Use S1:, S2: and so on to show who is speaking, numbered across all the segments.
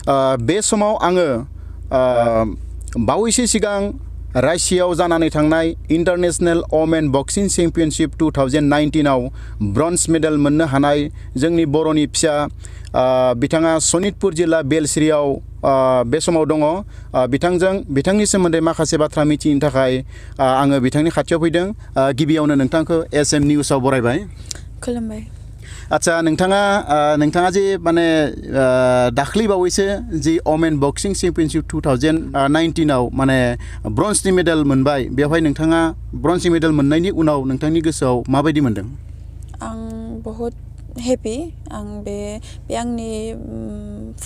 S1: बे समाव आङो बावैसो सिगां रासियायाव जानानै थांनाय इंटरनेशनल वमेन बक्सिंग चेम्पियनशिप 2019 आव ब्रन्ज मेडेल मोननो हानाय जोंनि बर'नि फिसा बिथाङा सनितपुर जिल्ला बेलश्रीयाव बे समाव दङ बिथांनि सोमोन्दै माखासे बाथ्रा मिथिनो थाखाय आङो बिथांनि खाथियाव फैदों गिबियावनो नोंथांखौ एसएम निउसआव बरायबाय
S2: खुलुमबाय
S1: आच्छा नोंथाङा जे माने दाख्लै बावैसो जि वमेन बक्सिंग चेम्पियनशिप 2019 आव माने ब्रन्जनि मेडेल मोनबाय बेवहाय नोंथाङा ब्रन्जनि मेडेल मोननायनि उनाव नोंथांनि गोसोआव माबायदि मोनदों
S2: आं बहुत हेपि आं बे आंनि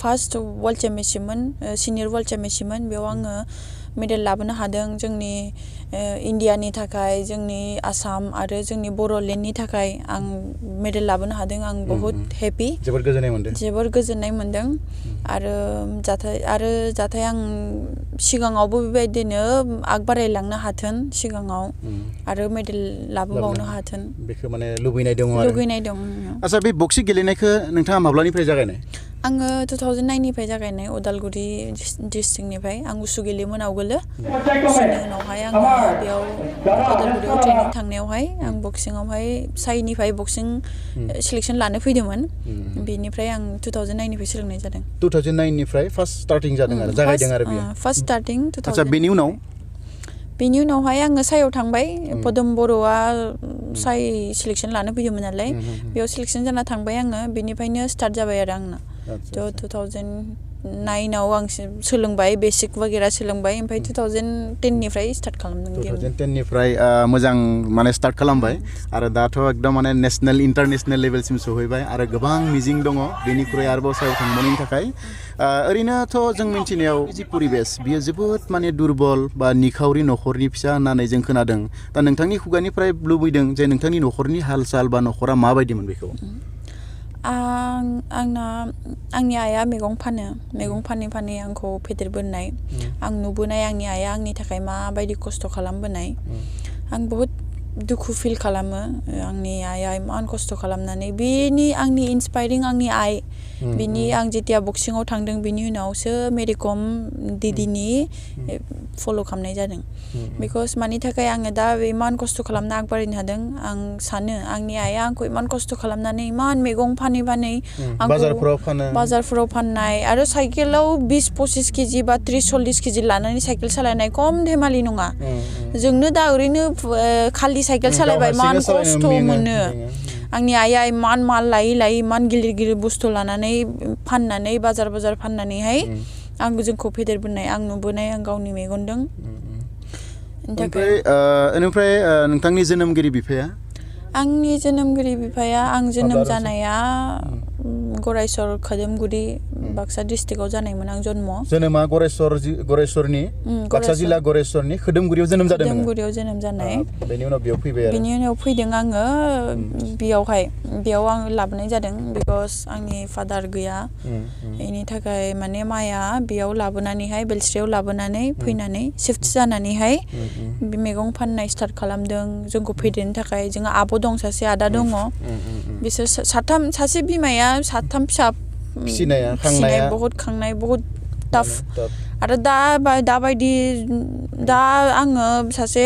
S2: फार्स्ट वर्ल्ड चेम्पियनशिपमोन सिनियर वर्ल्ड चेम्पियनशिपमोन बेयाव आङो मेडेल लाबोनो हादों जोंनि इन्डियानि थाखाय जोंनि आसाम आरो जोंनि बर'लेण्डनि थाखाय आं मेडेल लाबोनो हादों आं बहुत हेपि
S1: जोबोर गोजोननाय मोनदों
S2: आरो जाथाय आं सिगाङावबो बेबायदिनो आग बारायलांनो हाथों सिगाङाव आरो मेडेल लाबोबावनो हाथों
S1: बेखौ माने लुबैनाय दं आच्छा बे बक्सिं गेलेनायखौ नोंथाङा माब्लानिफ्राय जागायनाय
S2: आङो 2009 निफ्राय जागायनाय उदालगुरि डिस्ट्रिक्टनिफ्राय आं उसु गेलेयोमोन आवगोलो उसुनि उनावहाय आङो बेयाव उदालगुरियाव ट्रेनिं थांनायावहाय आं बक्सिंआवहाय साइनिफ्राय बक्सिं सिलेक्सन लानो फैदोंमोन बेनिफ्राय आं 2009 निफ्राय सोलोंनाय जादों
S1: 2009 निफ्राय फार्स्ट स्टार्टिं जादों आरो जागायदों आरो बेयो
S2: फार्स्ट स्टार्टिं
S1: आच्छा बेनि
S2: उनावहाय आङो सायाव थांबाय बर'आ साइ सिलेक्सन लानो फैदोंमोन नालाय बेयाव सिलेक्सन जाना थांबाय आङो बेनिफ्रायनो स्टार्ट जाबाय आरो आंना 2009 आव आं सोलोंबाय बेसिक वगैरह सोलोंबाय ओमफ्राय 2010 निफ्राय स्टार्ट खालामदों
S1: 2010 निफ्राय मोजां माने स्टार्ट खालामबाय आरो दाथ' एकदम माने नेशनेल इंटरनेशनेल लेभेलसिम सहैबाय आरो गोबां मिजिं दङ बेनिख्रुइ आरोबाव सायाव थांबावनायनि थाखाय ओरैनोथ' जों मिथिनायाव जि परिबेस बियो जोबोद माने दुरबल बा निखावरि नखरनि फिसा होननानै जों खोनादों दा नोंथांनि खुगानिफ्राय लुबैदों जे नोंथांनि नखरनि हाल साल बा नखरा माबायदिमोन बेखौ
S2: आंनि आइया मैगं फानै आंखौ फेदेरबोनाय आं नुबोनाय आंनि आइया आंनि थाखाय माबायदि खस्थ' खालामबोनाय आं बहुत दुखु फिल खालामो आंनि आइया इमान खस्थ' खालामनानै आंनि इन्सपायरिं आंनि आइ बिनि आं जेतिया बक्सिंआव थांदों बिनि उनावसो मेरिकम दिदिनि फल' खालामनाय जादों बिकज मानि थाखाय आङो दा इमान खस्थ' खालामना आग बारायनो हादों आं सानो आंनि आइया आंखौ इमान खस्थ' खालामनानै इमान मैगं फानै बाजारफोराव फाननाय आरो साइकेलाव 20-25 केजि बा 30-40 केजि लानानै साइकेल सालायनाय खम धेमालि नङा जोंनो दा ओरैनो खालि साइकेल सालायबाय इमान खस्थ' मोनो आंनि आइया इमान माल लायै इमान गिलिर बुस्थु लानानै फाननानै बाजार फाननानैहाय जोंखौ फेदेरबोनाय आं नुबोनाय आं गावनि मेगनजों
S1: ओमफ्राय नोंथांनि जोनोमगिरि बिफाया
S2: आंनि जोनोमगिरि बिफाया आं जोनोम जानाया गरायसर खोदोमगुरि बाक्सा डिस्ट्रिक्टआव जानायमोन आं
S1: जोनोमा गरायसरनि बाक्सा जिल्ला गरायसरनि खोदोमगुरियाव जोनोम जादों
S2: खोदोमगुरियाव जोनोम जानाय
S1: बेनि उनाव बेयाव फैबाय आरो
S2: बेनि उनाव फैदों आङो बेयाव आं लाबोनाय जादों बिकज आंनि फादार गैया बेनि थाखाय माने माया बेयाव लाबोनानैहाय बेलस्रियाव लाबोनानै फैनानै शिफ्ट जानानैहाय मैगं फाननाय स्टार्ट खालामदों जोंखौ फेदेरनो थाखाय जोंहा आब' दं सासे आदा दङ बिसोर सासे बिमाया साथाम फिसा फिसिनाय बहुत खांनाय बहुत टाफ आरो दाबायदि आङो सासे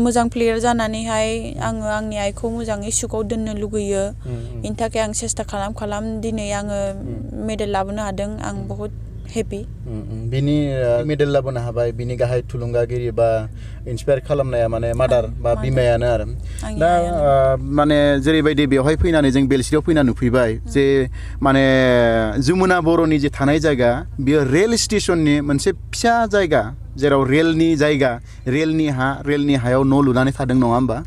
S2: मोजां प्लेयार जानानैहाय आङो आंनि आइखौ मोजाङै सुखआव दोननो लुगैयो बेनि थाखाय आं सेस्था खालाम दिनै आङो मेडेल लाबोनो हादों आं बहुत हेपि
S1: बिनि मेडेल लाबोनो हाबाय बिनि गाहाय थुलुंगागिरि बा इन्सपायार खालामनाया माने मादार बा बिमायानो आरो दा माने जेरैबायदि बेवहाय फैनानै जों बेलस्रियाव फैना नुफैबाय जे माने जमुना बर'नि जे थानाय जायगा बियो रेल स्टेशननि मोनसे फिसा जायगा जेराव रेलनि हायाव न' लुनानै थादों नङा होमबा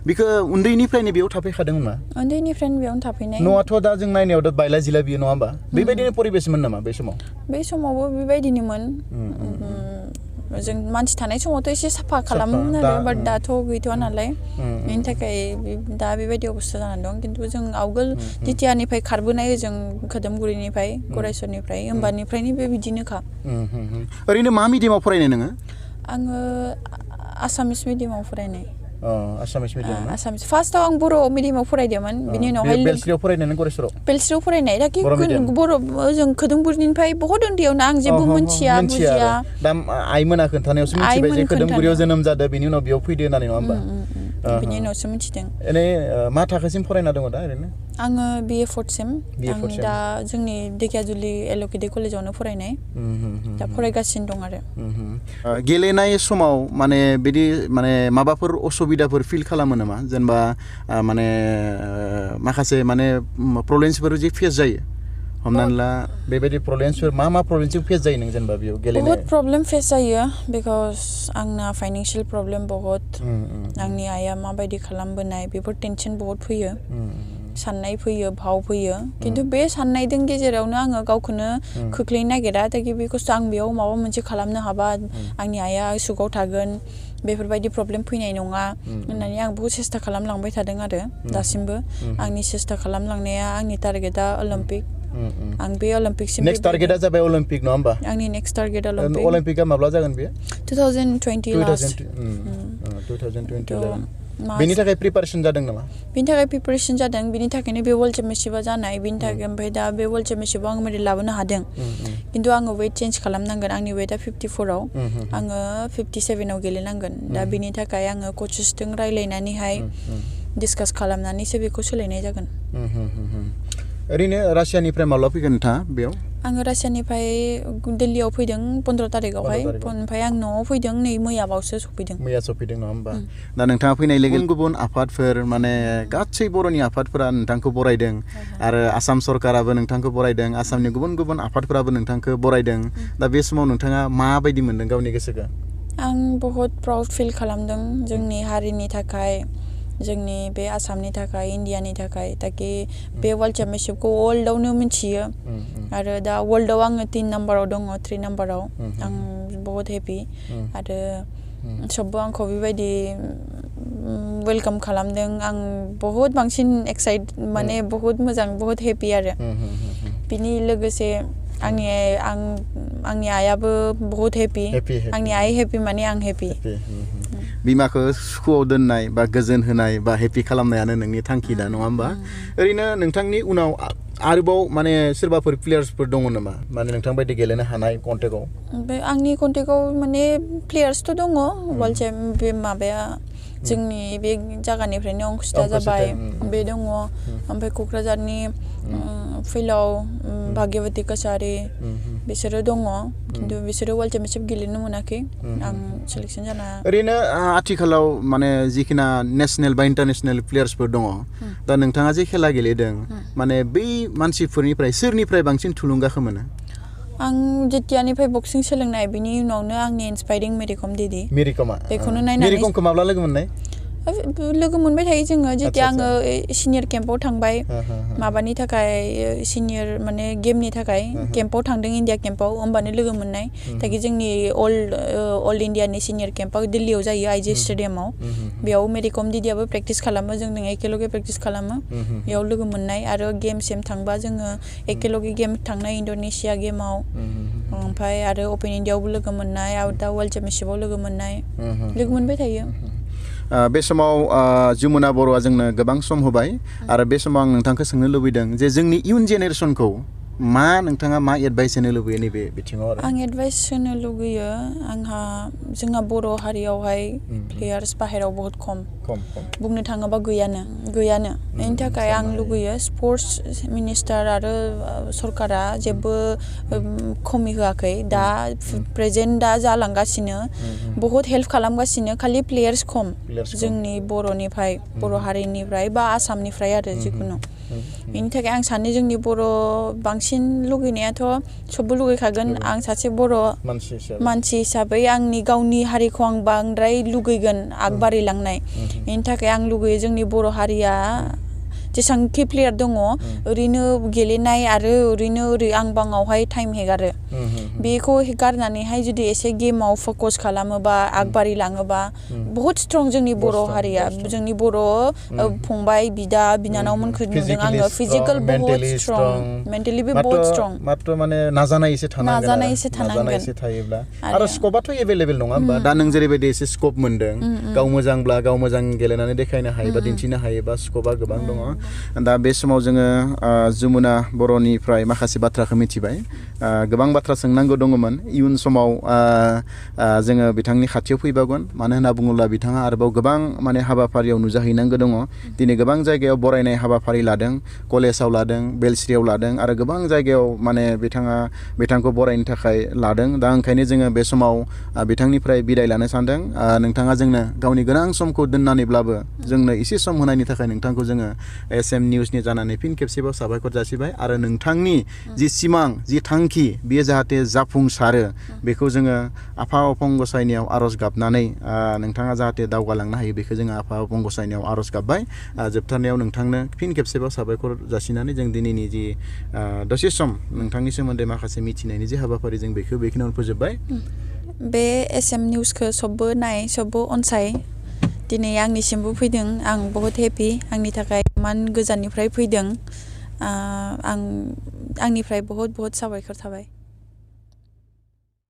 S1: बेखौ उन्दैनिफ्रायनो बेयाव थाफैखादोंमोन ना
S2: उन्दैनिफ्रायनो बेयावनो थाफैनाय
S1: न'आथ' दा जों नायनायाव बायला जिला बियो नङा होमबा बेबायदिनो परिबेसमोन नामा बे
S2: समावबो बेबायदिनोमोन जों मानसि थानाय समावथ' एसे साफा खालामोमोन आरो बाट दाथ' गैथ'वा नालाय बेनि थाखाय दा बेबायदि अबस्था जानानै दं खिन्थु जों आवगोल जितियानिफ्राय खारबोनाय जों खोदोमगुरिनिफ्राय गरायसरनिफ्राय होमबानिफ्रायनो बिदिनोखा
S1: ओरैनो मा मिडियामाव फरायनाय नोङो
S2: आङो आसामिस मिडियामाव फरायनाय
S1: आसामिस मिडियाम ना
S2: आसामिस फार्स्टआव आं बर' मिडियामाव फरायदोंमोन बिनि उनावहाय
S1: बेलस्रियाव फरायनाय नों गरेस्वराव
S2: बेलस्रियाव फरायनाय दा कि बर' जों खोदोमगुरिनिफ्राय बहुत उन्दैयावनो आं जेबो मोनथिया बुजिया
S1: दा आइमोना खोन्थानायावसो मिथिबाय जे खोदोमगुरियाव जोनोम जादों बिनि उनाव बेयाव फैदो होननानै नङा होमबा
S2: बिनि उनावसो मिथिदों
S1: एने मा थाखोसिम फरायना दङ दा ओरैनो
S2: आङो BA 4th सेम आं दा जोंनि ढेकियाजुलि एल'केडि कलेजावनो फरायनाय दा फरायगासिनो दं आरो
S1: गेलेनाय समाव माने बिदि माने माबाफोर असुबिदाफोर फिल खालामो नामा जेनेबा माने माखासे माने प्रब्लेम्सफोर जे फेस जायो हमनानै ला बेबायदि प्रब्लेम्सफोर मा प्रब्लेम्सजों फेस जायो नों जेनेबा बेयाव गेलेनाय
S2: बहुत प्रब्लेम फेस जायो बिकज आंना फाइनेन्शियल प्रब्लेम बहुत आंनि आइया माबायदि खालामबोनाय बेफोर टेनसन बहुत फैयो साननाय फैयो भाव फैयो खिन्थु बे साननायजों गेजेरावनो आङो गावखौनो खोख्लैनो नागिरा दाखि बेखौसो आं बेयाव माबा मोनसे खालामनो हाबा आंनि आइया सुखआव थागोन बेफोरबायदि प्रब्लेम फैनाय नङा होननानै आं बहुत सेस्था खालामलांबाय थादों आरो दासिमबो आंनि सेस्था खालामलांनाया आंनि टारगेटआ अलिम्पिक आं बे अलिम्पिकसिम
S1: नेक्स्ट टारगेटआ जाबाय अलिम्पिक नङा होमबा
S2: आंनि नेक्स्ट टारगेट अलिम्पिक
S1: अलिम्पिकआ माब्ला जागोन बेयो
S2: 2020 लास्ट
S1: 2020 बेनि थाखाय प्रिपारेसन जादों नामा
S2: बेनि थाखाय प्रिपारेसन जादों बिनि थाखायनो बे वर्ल्ड चेम्पियनशिपआ जानाय बिनि थाखाय ओमफ्राय दा बे वर्ल्ड चेम्पियनशिपआव आं मेडेल लाबोनो हादों खिन्थु आङो वेट चेन्ज खालामनांगोन आंनि वेटआ 54आव आङो 57आव गेलेनांगोन दा बिनि थाखाय आङो कचेसजों रायलायनानैहाय डिसकास खालामनानैसो बेखौ सोलायनाय जागोन
S1: ओरैनो रासियानिफ्राय माब्ला फैगोन नोंथाङा बेयाव
S2: आङो रासियानिफ्राय दिल्लीयाव फैदों 15 तारिखआवहाय ओमफ्राय आं न'आव फैदों नै मैयाबावसो सफैदों
S1: मैया सफैदों नङा होमबा दा नोंथाङा फैनाय लोगो गुबुन आफादफोर माने गासै बर'नि आफादफोरा नोंथांखौ बरायदों आरो आसाम सरकाराबो नोंथांखौ बरायदों आसामनि गुबुन गुबुन आफादफोराबो नोंथांखौ बरायदों दा बे समाव नोंथाङा माबायदि मोनदों गावनि गोसोखौ
S2: आं बहुत प्राउड फिल खालामदों जोंनि हारिनि थाखाय जोंनि बे आसामनि थाखाय इन्डियानि थाखाय ताकि बे वर्ल्ड चेम्पियनशिपखौ वर्ल्डआवनो मिथियो आरो दा वर्ल्डआव आङो 3 नाम्बाराव दङ 3 नाम्बाराव आं बहुत हेपि आरो सबबो आंखौ बेबायदि वेलकाम खालामदों आं बहुत बांसिन एक्साइट माने बहुत मोजां बहुत हेपि आरो बिनि लोगोसे आंनि आइयाबो बहुत हेपि आंनि आइ हेपि माने आं हेपि
S1: बिमाखौ सुखुआव दोननाय बा गोजोन होनाय बा हेपि खालामनायानो नोंनि थांखि दा नङा होमबा ओरैनो नोंथांनि उनाव आरोबाव माने सोरबाफोर प्लेयार्सफोर दङ नामा माने नोंथां बायदि गेलेनो हानाय कन्टेक्टआव
S2: आंनि कन्टेक्टआव माने प्लेयार्सथ' दङ वर्ल्ड चेम्पियन बे माबाया जोंनि बे जायगानिफ्रायनो अंकुसिता जाबाय बे दङ ओमफ्राय क'क्राझारनि फैलाव भाग्यवती कसारी बिसोरो दङ खिन्थु बिसोरो वर्ल्ड चेम्पियनशिप गेलेनो मोनाखै आं सिलेक्शन जाना
S1: ओरैनो आथिखालाव माने जिखिना नेशनेल बा इन्टारनेशनेल प्लेयार्सफोर दङ दा नोंथाङा जे खेला गेलेदों माने बै मानसिफोरनिफ्राय सोरनिफ्राय बांसिन थुलुंगाखौ मोनो
S2: आं जेतियानिफ्राय बक्सिं सोलोंनाय बिनि उनावनो आंनि इन्सपायरिं मेरिकम दिदी बेखौनो नायनानै
S1: मेरिकमखौ माब्ला लोगो मोननाय
S2: लोगो मोनबाय थायो जोङो जेतिया आङो सिनियर केम्पआव थांबाय माबानि थाखाय सिनियर माने गेमनि थाखाय केम्पआव थांदों इन्डिया केम्पआव होमबानो लोगो मोननाय ताकि जोंनि अल इन्डियानि सिनियर केम्पआव दिल्लीयाव जायो आइजि स्टेडियामाव बेयाव मेरिकम दिदियाबो प्रेक्टिस खालामो जों एखेलगे प्रेक्टिस खालामो बेयाव लोगो मोननाय आरो गेम सेम थांबा जोङो एखेलगे गेम थांनाय इन्ड'नेसिया गेमाव ओमफ्राय आरो अपेन इन्डियायावबो लोगो मोननाय आरो दा वर्ल्ड चेम्पियनशिपआव लोगो मोननाय लोगो मोनबाय थायो
S1: बे समाव जमुना बर'आ जोंनो गोबां सम होबाय आरो बे समाव आं नोंथांखौ सोंनो लुबैदों जे जोंनि इयुन जेनेरेसनखौ नोंथाङा मा एडभाइस होनो लुबैयो नैबे बिथिङाव आरो
S2: आं एडभाइस होनो लुगैयो जोंहा बर' हारियावहाय प्लेयार्स बाहेरायाव बहुत खम बुंनो थाङोबा गैयानो बेनि थाखाय आं लुगैयो स्पर्ट्स मिनिस्टार आरो सरकारा जेबो खमि होआखै दा प्रेजेन्ट दा जालांगासिनो बहुत हेल्प खालामगासिनो खालि प्लेयार्स खम जोंनि बर'निफ्राय बर' हारिनिफ्राय बा आसामनिफ्राय आरो जिखुनु बेनि थाखाय आं सानो जोंनि बर' बांसिन लुगैनायाथ' सबबो लुगैखागोन आं सासे बर' मानसि हिसाबै आंनि गावनि हारिखौ आं बांद्राय लुगैगोन आगबारिलांनाय बेनि थाखाय आं लुगैयो जोंनि बर' हारिया जेसांखि प्लेयार दङ ओरैनो गेलेनाय आरो ओरैनो आं बाङावहाय टाइम हेगारो बेखौ गारनानैहाय जुदि एसे गेमाव फोकस खालामोबा आगबारि लाङोबा बहुत स्ट्रं जोंनि बर' हारिया जोंनि बर' फंबाय बिदा बिनानावमोनखौ नुदों आङो फिजिकल बहुत स्ट्रं मेन्टेलिबो बहुत स्ट्रं
S1: मात्र माने नाजानाय एसे थायोब्ला आरो स्कपआथ' एभेलेबेल नङा होमबा दा नों जेरैबायदि एसे स्कप मोनदों गाव मोजांब्ला गाव मोजां गेलेनानै देखायनो हायोबा दिन्थिनो हायोबा स्कपआ गोबां दङ दा बे समाव जोङो जमुना बर'निफ्राय माखासे बाथ्राखौ मिथिबाय गोबां बाथ्रा सोंनांगौ दङमोन इयुन समाव जोङो बिथांनि खाथियाव फैबावगोन मानो होनना बुङोब्ला बिथाङा आरोबाव गोबां माने हाबाफारियाव नुजाहैनांगौ दङ दिनै गोबां जायगायाव बरायनाय हाबाफारि लादों कलेजाव लादों बेलस्रियाव लादों आरो गोबां जायगायाव माने बिथांखौ बरायनो थाखाय लादों दा ओंखायनो जोङो बे समाव बिथांनिफ्राय बिदाय लानो सानदों नोंथाङा जोंनो गावनि गोनां समखौ दोननानैब्लाबो जोंनो एसे सम होनायनि थाखाय नोंथांखौ जोङो SM निउसनि जानानै फिन खेबसेबाव साबायखर जासिबाय आरो नोंथांनि जि सिमां जि थांखि बेयो जाहाथे जाफुंसारो बेखौ जोङो आफा अफं गसाइनियाव आर'ज गाबनानै नोंथाङा जाहाथे दावगालांनो हायो बेखौ जोङो आफा अफं गसाइनियाव आर'ज गाबबाय जोबथारनायाव नोंथांनो फिन खेबसेबाव साबायखर जासिनानै जों दिनैनि जि दसे सम नोंथांनि सोमोन्दै माखासे मिथिनायनि जे हाबाफारि जों बेखौ बेखिनियावनो फोजोबबाय
S2: बे SM निउसखौ सबबो नाय सबबो अनसाय दिनै आंनिसिमबो फैदों आं बहुत हेपि आंनि थाखाय इमान गोजाननिफ्राय फैदों आंनिफ्राय बहुत साबायखर थाबाय